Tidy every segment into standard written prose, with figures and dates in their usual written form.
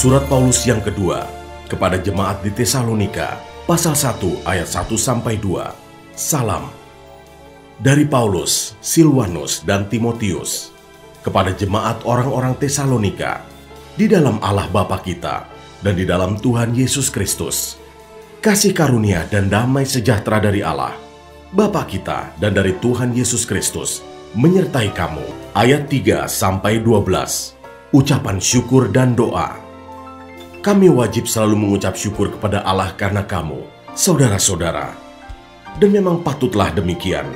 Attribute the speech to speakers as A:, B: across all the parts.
A: Surat Paulus yang kedua kepada jemaat di Tesalonika, pasal 1 ayat 1-2. Salam. Dari Paulus, Silwanus, dan Timotius, kepada jemaat orang-orang Tesalonika, di dalam Allah Bapa kita, dan di dalam Tuhan Yesus Kristus. Kasih karunia dan damai sejahtera dari Allah, Bapa kita, dan dari Tuhan Yesus Kristus, menyertai kamu. Ayat 3-12. Ucapan syukur dan doa. Kami wajib selalu mengucap syukur kepada Allah karena kamu, saudara-saudara. Dan memang patutlah demikian,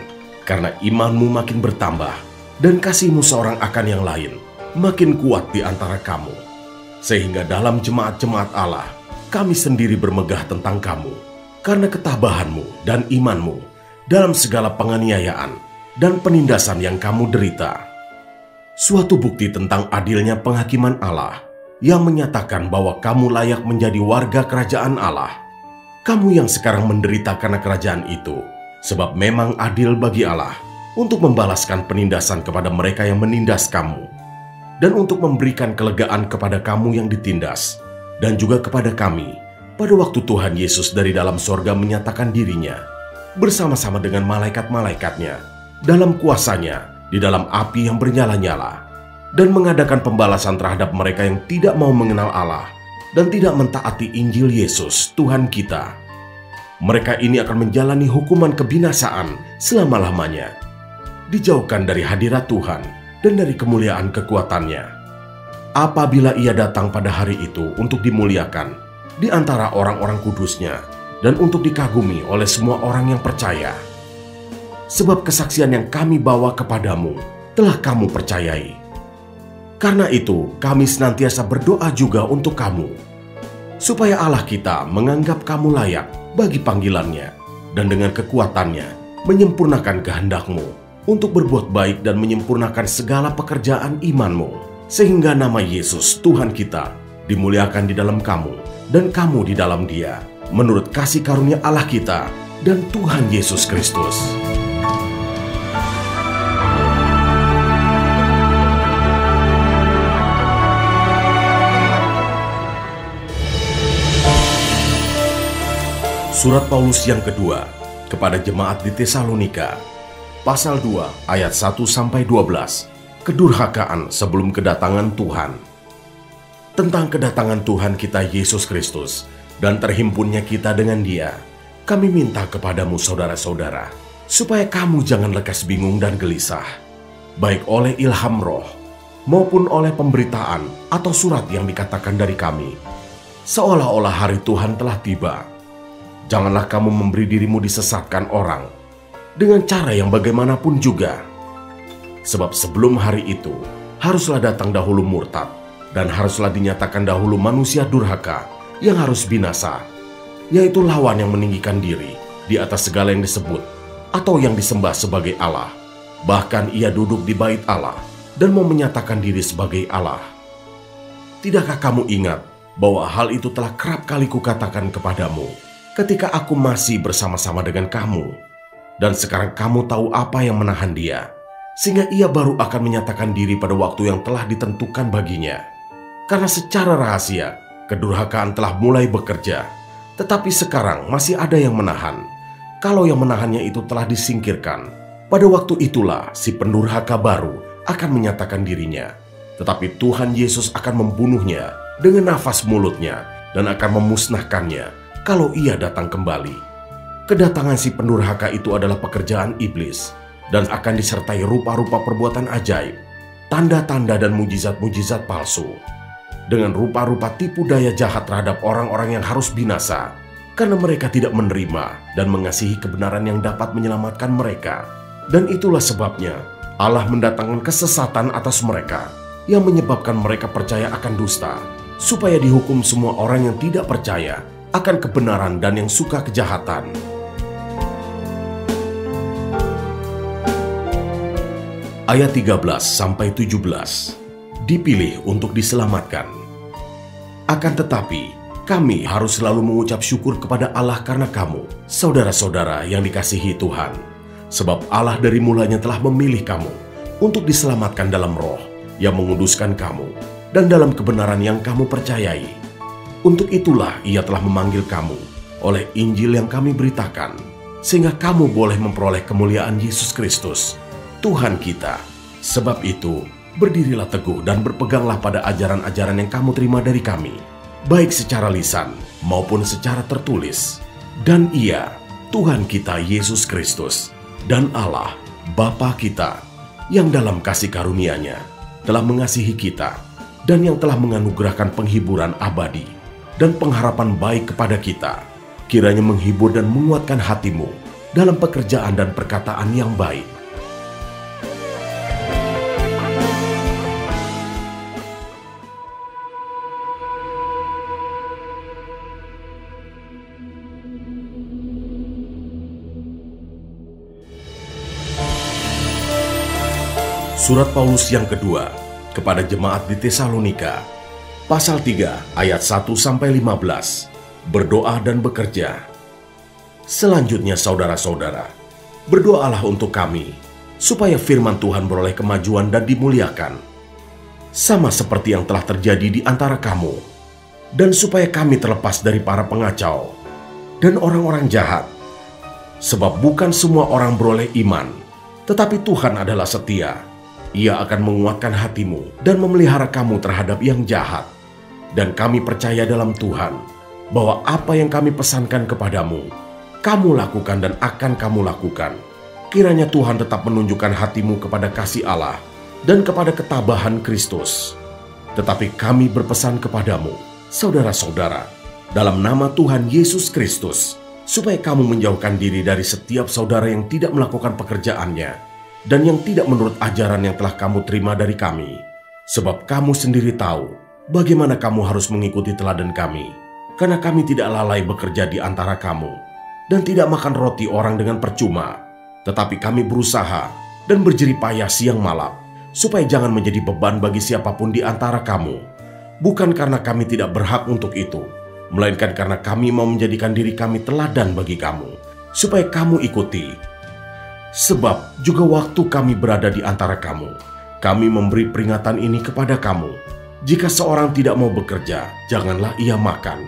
A: karena imanmu makin bertambah, dan kasihmu seorang akan yang lain makin kuat di antara kamu. Sehingga dalam jemaat-jemaat Allah, kami sendiri bermegah tentang kamu, karena ketabahanmu dan imanmu dalam segala penganiayaan dan penindasan yang kamu derita. Suatu bukti tentang adilnya penghakiman Allah, yang menyatakan bahwa kamu layak menjadi warga kerajaan Allah. Kamu yang sekarang menderita karena kerajaan itu, sebab memang adil bagi Allah untuk membalaskan penindasan kepada mereka yang menindas kamu, dan untuk memberikan kelegaan kepada kamu yang ditindas, dan juga kepada kami, pada waktu Tuhan Yesus dari dalam sorga menyatakan dirinya, bersama-sama dengan malaikat-malaikatnya, dalam kuasanya, di dalam api yang bernyala-nyala, dan mengadakan pembalasan terhadap mereka yang tidak mau mengenal Allah dan tidak mentaati Injil Yesus, Tuhan kita. Mereka ini akan menjalani hukuman kebinasaan selama-lamanya, dijauhkan dari hadirat Tuhan dan dari kemuliaan kekuatannya. Apabila ia datang pada hari itu untuk dimuliakan di antara orang-orang kudusnya dan untuk dikagumi oleh semua orang yang percaya. Sebab kesaksian yang kami bawa kepadamu telah kamu percayai. Karena itu, kami senantiasa berdoa juga untuk kamu, supaya Allah kita menganggap kamu layak bagi panggilannya, dan dengan kekuatannya menyempurnakan kehendakmu untuk berbuat baik dan menyempurnakan segala pekerjaan imanmu, sehingga nama Yesus Tuhan kita dimuliakan di dalam kamu, dan kamu di dalam Dia, menurut kasih karunia Allah kita dan Tuhan Yesus Kristus. Surat Paulus yang kedua kepada jemaat di Tesalonika, pasal 2 ayat 1-12. Kedurhakaan sebelum kedatangan Tuhan. Tentang kedatangan Tuhan kita Yesus Kristus dan terhimpunnya kita dengan Dia, kami minta kepadamu saudara-saudara, supaya kamu jangan lekas bingung dan gelisah, baik oleh ilham roh maupun oleh pemberitaan atau surat yang dikatakan dari kami, seolah-olah hari Tuhan telah tiba. Janganlah kamu memberi dirimu disesatkan orang dengan cara yang bagaimanapun juga. Sebab sebelum hari itu haruslah datang dahulu murtad, dan haruslah dinyatakan dahulu manusia durhaka yang harus binasa, yaitu lawan yang meninggikan diri di atas segala yang disebut atau yang disembah sebagai Allah. Bahkan ia duduk di bait Allah dan mau menyatakan diri sebagai Allah. Tidakkah kamu ingat bahwa hal itu telah kerap kali kukatakan kepadamu ketika aku masih bersama-sama dengan kamu, dan sekarang kamu tahu apa yang menahan dia, sehingga ia baru akan menyatakan diri pada waktu yang telah ditentukan baginya. Karena secara rahasia, kedurhakaan telah mulai bekerja, tetapi sekarang masih ada yang menahan. Kalau yang menahannya itu telah disingkirkan, pada waktu itulah si pendurhaka baru akan menyatakan dirinya. Tetapi Tuhan Yesus akan membunuhnya dengan nafas mulutnya dan akan memusnahkannya kalau ia datang kembali. Kedatangan si pendurhaka itu adalah pekerjaan iblis dan akan disertai rupa-rupa perbuatan ajaib, tanda-tanda dan mujizat-mujizat palsu, dengan rupa-rupa tipu daya jahat terhadap orang-orang yang harus binasa, karena mereka tidak menerima dan mengasihi kebenaran yang dapat menyelamatkan mereka. Dan itulah sebabnya Allah mendatangkan kesesatan atas mereka, yang menyebabkan mereka percaya akan dusta, supaya dihukum semua orang yang tidak percaya akan kebenaran dan yang suka kejahatan. Ayat 13-17. Dipilih untuk diselamatkan. Akan tetapi, kami harus selalu mengucap syukur kepada Allah karena kamu, saudara-saudara yang dikasihi Tuhan. Sebab Allah dari mulanya telah memilih kamu untuk diselamatkan dalam roh yang menguduskan kamu dan dalam kebenaran yang kamu percayai. Untuk itulah Ia telah memanggil kamu oleh Injil yang kami beritakan, sehingga kamu boleh memperoleh kemuliaan Yesus Kristus, Tuhan kita. Sebab itu, berdirilah teguh dan berpeganglah pada ajaran-ajaran yang kamu terima dari kami, baik secara lisan maupun secara tertulis. Dan Ia, Tuhan kita Yesus Kristus, dan Allah, Bapa kita, yang dalam kasih karunia-Nya telah mengasihi kita, dan yang telah menganugerahkan penghiburan abadi dan pengharapan baik kepada kita, kiranya menghibur dan menguatkan hatimu dalam pekerjaan dan perkataan yang baik. Surat Paulus yang kedua kepada jemaat di Tesalonika, pasal 3 ayat 1-15, berdoa dan bekerja. Selanjutnya saudara-saudara, berdoalah untuk kami, supaya firman Tuhan beroleh kemajuan dan dimuliakan, sama seperti yang telah terjadi di antara kamu, dan supaya kami terlepas dari para pengacau dan orang-orang jahat. Sebab bukan semua orang beroleh iman, tetapi Tuhan adalah setia. Ia akan menguatkan hatimu dan memelihara kamu terhadap yang jahat. Dan kami percaya dalam Tuhan, bahwa apa yang kami pesankan kepadamu, kamu lakukan dan akan kamu lakukan. Kiranya Tuhan tetap menunjukkan hatimu kepada kasih Allah dan kepada ketabahan Kristus. Tetapi kami berpesan kepadamu, saudara-saudara, dalam nama Tuhan Yesus Kristus, supaya kamu menjauhkan diri dari setiap saudara yang tidak melakukan pekerjaannya, dan yang tidak menurut ajaran yang telah kamu terima dari kami. Sebab kamu sendiri tahu bagaimana kamu harus mengikuti teladan kami, karena kami tidak lalai bekerja di antara kamu, dan tidak makan roti orang dengan percuma. Tetapi kami berusaha dan berjerih payah siang malam, supaya jangan menjadi beban bagi siapapun di antara kamu. Bukan karena kami tidak berhak untuk itu, melainkan karena kami mau menjadikan diri kami teladan bagi kamu, supaya kamu ikuti. Sebab juga waktu kami berada di antara kamu, kami memberi peringatan ini kepada kamu. Jika seorang tidak mau bekerja, janganlah ia makan.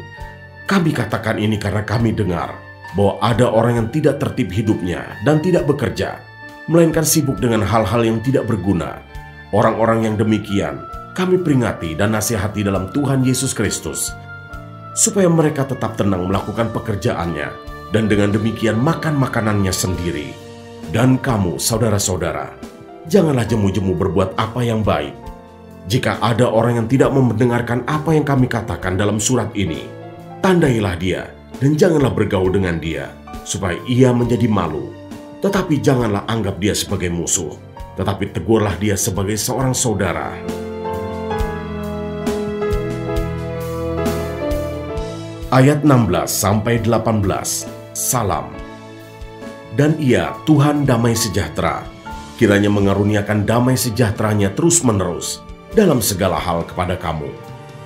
A: Kami katakan ini karena kami dengar bahwa ada orang yang tidak tertib hidupnya dan tidak bekerja, melainkan sibuk dengan hal-hal yang tidak berguna. Orang-orang yang demikian kami peringati dan nasihati dalam Tuhan Yesus Kristus, supaya mereka tetap tenang melakukan pekerjaannya, dan dengan demikian makan makanannya sendiri. Dan kamu, saudara-saudara, janganlah jemu-jemu berbuat apa yang baik. Jika ada orang yang tidak mau mendengarkan apa yang kami katakan dalam surat ini, tandailah dia dan janganlah bergaul dengan dia, supaya ia menjadi malu. Tetapi janganlah anggap dia sebagai musuh, tetapi tegurlah dia sebagai seorang saudara. Ayat 16-18, Salam. Dan Ia, Tuhan damai sejahtera, kiranya mengaruniakan damai sejahteranya terus-menerus dalam segala hal kepada kamu.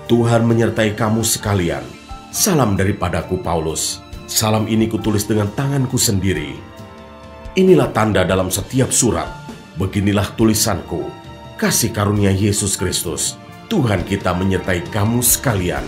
A: Tuhan menyertai kamu sekalian. Salam daripadaku Paulus. Salam ini kutulis dengan tanganku sendiri. Inilah tanda dalam setiap surat. Beginilah tulisanku. Kasih karunia Yesus Kristus, Tuhan kita menyertai kamu sekalian.